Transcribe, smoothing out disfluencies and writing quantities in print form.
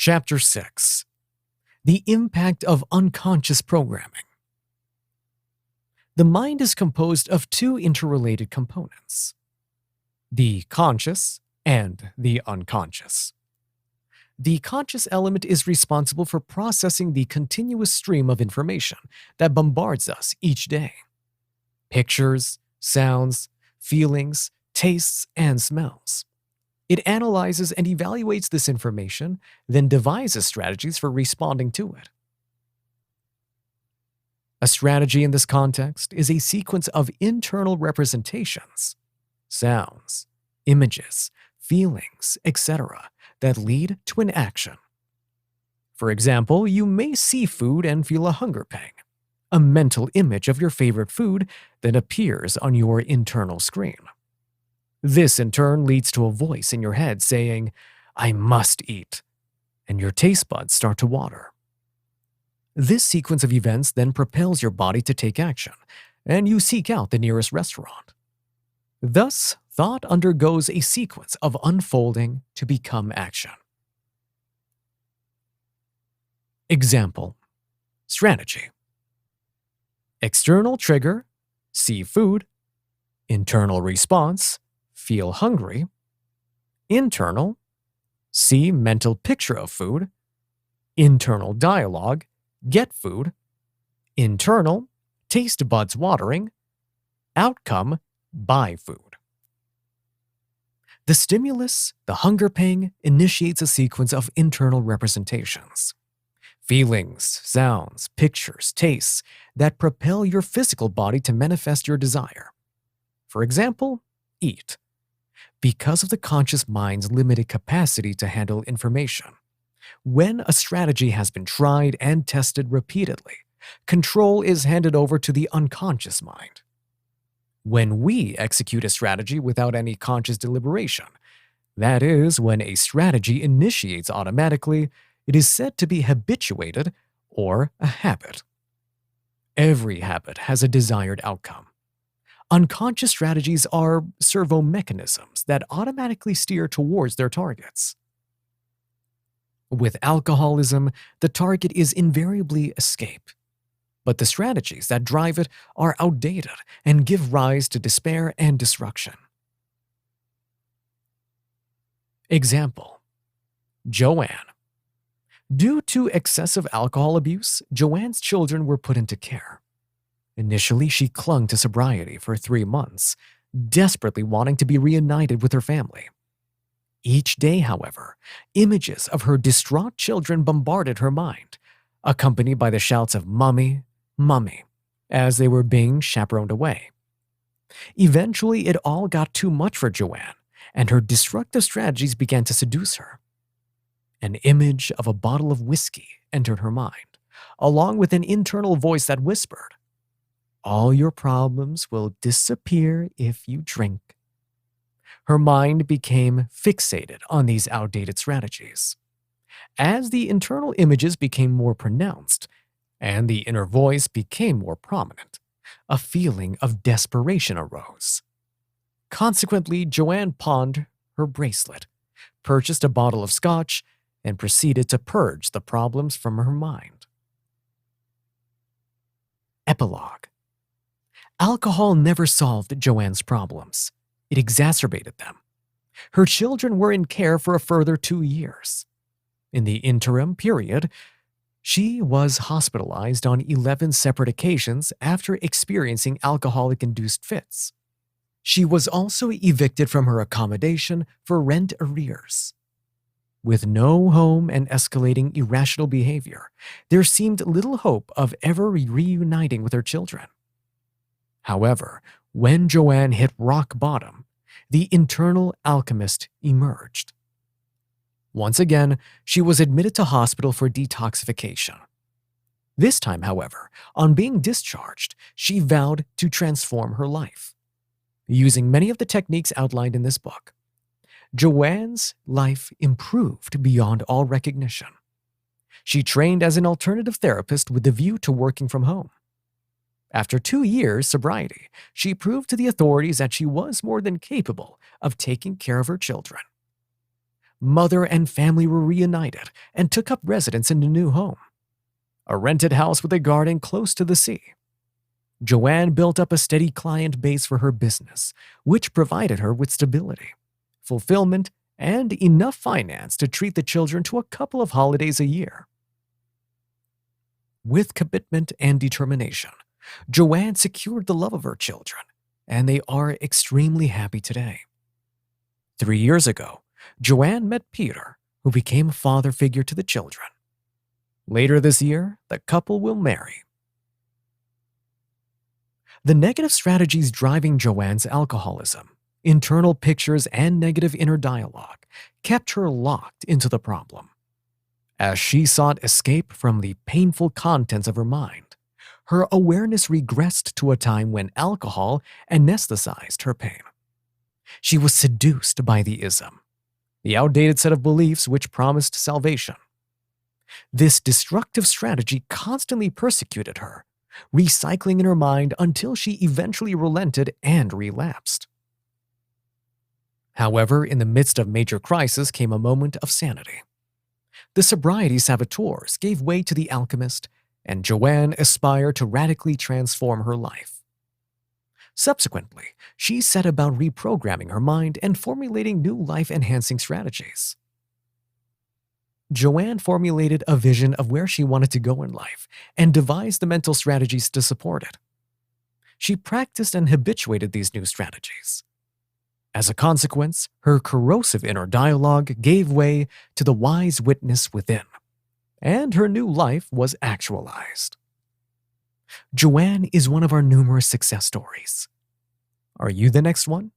Chapter 6. The Impact of Unconscious Programming. The mind is composed of two interrelated components, the conscious and the unconscious. The conscious element is responsible for processing the continuous stream of information that bombards us each day. Pictures, sounds, feelings, tastes, and smells. It analyzes and evaluates this information, then devises strategies for responding to it. A strategy in this context is a sequence of internal representations, sounds, images, feelings, etc., that lead to an action. For example, you may see food and feel a hunger pang, a mental image of your favorite food that appears on your internal screen. This in turn leads to a voice in your head saying, "I must eat," and your taste buds start to water. This sequence of events then propels your body to take action, and you seek out the nearest restaurant. Thus, thought undergoes a sequence of unfolding to become action. Example: strategy. External trigger: see food. Internal response: feel hungry. Internal: see mental picture of food. Internal dialogue: get food. Internal: taste buds watering. Outcome: buy food. The stimulus, the hunger pang, initiates a sequence of internal representations. Feelings, sounds, pictures, tastes that propel your physical body to manifest your desire. For example, eat. Because of the conscious mind's limited capacity to handle information, when a strategy has been tried and tested repeatedly, control is handed over to the unconscious mind. When we execute a strategy without any conscious deliberation, that is, when a strategy initiates automatically, it is said to be habituated or a habit. Every habit has a desired outcome. Unconscious strategies are servo mechanisms that automatically steer towards their targets. With alcoholism, the target is invariably escape, but the strategies that drive it are outdated and give rise to despair and destruction. Example: Joanne. Due to excessive alcohol abuse, Joanne's children were put into care. Initially, she clung to sobriety for 3 months, desperately wanting to be reunited with her family. Each day, however, images of her distraught children bombarded her mind, accompanied by the shouts of "Mommy, Mommy," as they were being chaperoned away. Eventually, it all got too much for Joanne, and her destructive strategies began to seduce her. An image of a bottle of whiskey entered her mind, along with an internal voice that whispered, "All your problems will disappear if you drink." Her mind became fixated on these outdated strategies. As the internal images became more pronounced and the inner voice became more prominent, a feeling of desperation arose. Consequently, Joanne pawned her bracelet, purchased a bottle of scotch, and proceeded to purge the problems from her mind. Epilogue. Alcohol never solved Joanne's problems. It exacerbated them. Her children were in care for a further 2 years. In the interim period, she was hospitalized on 11 separate occasions after experiencing alcoholic-induced fits. She was also evicted from her accommodation for rent arrears. With no home and escalating irrational behavior, there seemed little hope of ever reuniting with her children. However, when Joanne hit rock bottom, the internal alchemist emerged. Once again, she was admitted to hospital for detoxification. This time, however, on being discharged, she vowed to transform her life. Using many of the techniques outlined in this book, Joanne's life improved beyond all recognition. She trained as an alternative therapist with the view to working from home. After 2 years' sobriety, she proved to the authorities that she was more than capable of taking care of her children. Mother and family were reunited and took up residence in a new home, a rented house with a garden close to the sea. Joanne built up a steady client base for her business, which provided her with stability, fulfillment, and enough finance to treat the children to a couple of holidays a year. With commitment and determination, Joanne secured the love of her children, and they are extremely happy today. 3 years ago, Joanne met Peter, who became a father figure to the children. Later this year, the couple will marry. The negative strategies driving Joanne's alcoholism, internal pictures, and negative inner dialogue kept her locked into the problem. As she sought escape from the painful contents of her mind, her awareness regressed to a time when alcohol anesthetized her pain. She was seduced by the ism, the outdated set of beliefs which promised salvation. This destructive strategy constantly persecuted her, recycling in her mind until she eventually relented and relapsed. However, in the midst of major crisis came a moment of sanity. The sobriety saboteurs gave way to the Alchemist, and Joanne aspired to radically transform her life. Subsequently, she set about reprogramming her mind and formulating new life-enhancing strategies. Joanne formulated a vision of where she wanted to go in life and devised the mental strategies to support it. She practiced and habituated these new strategies. As a consequence, her corrosive inner dialogue gave way to the wise witness within, and her new life was actualized. Joanne is one of our numerous success stories. Are you the next one?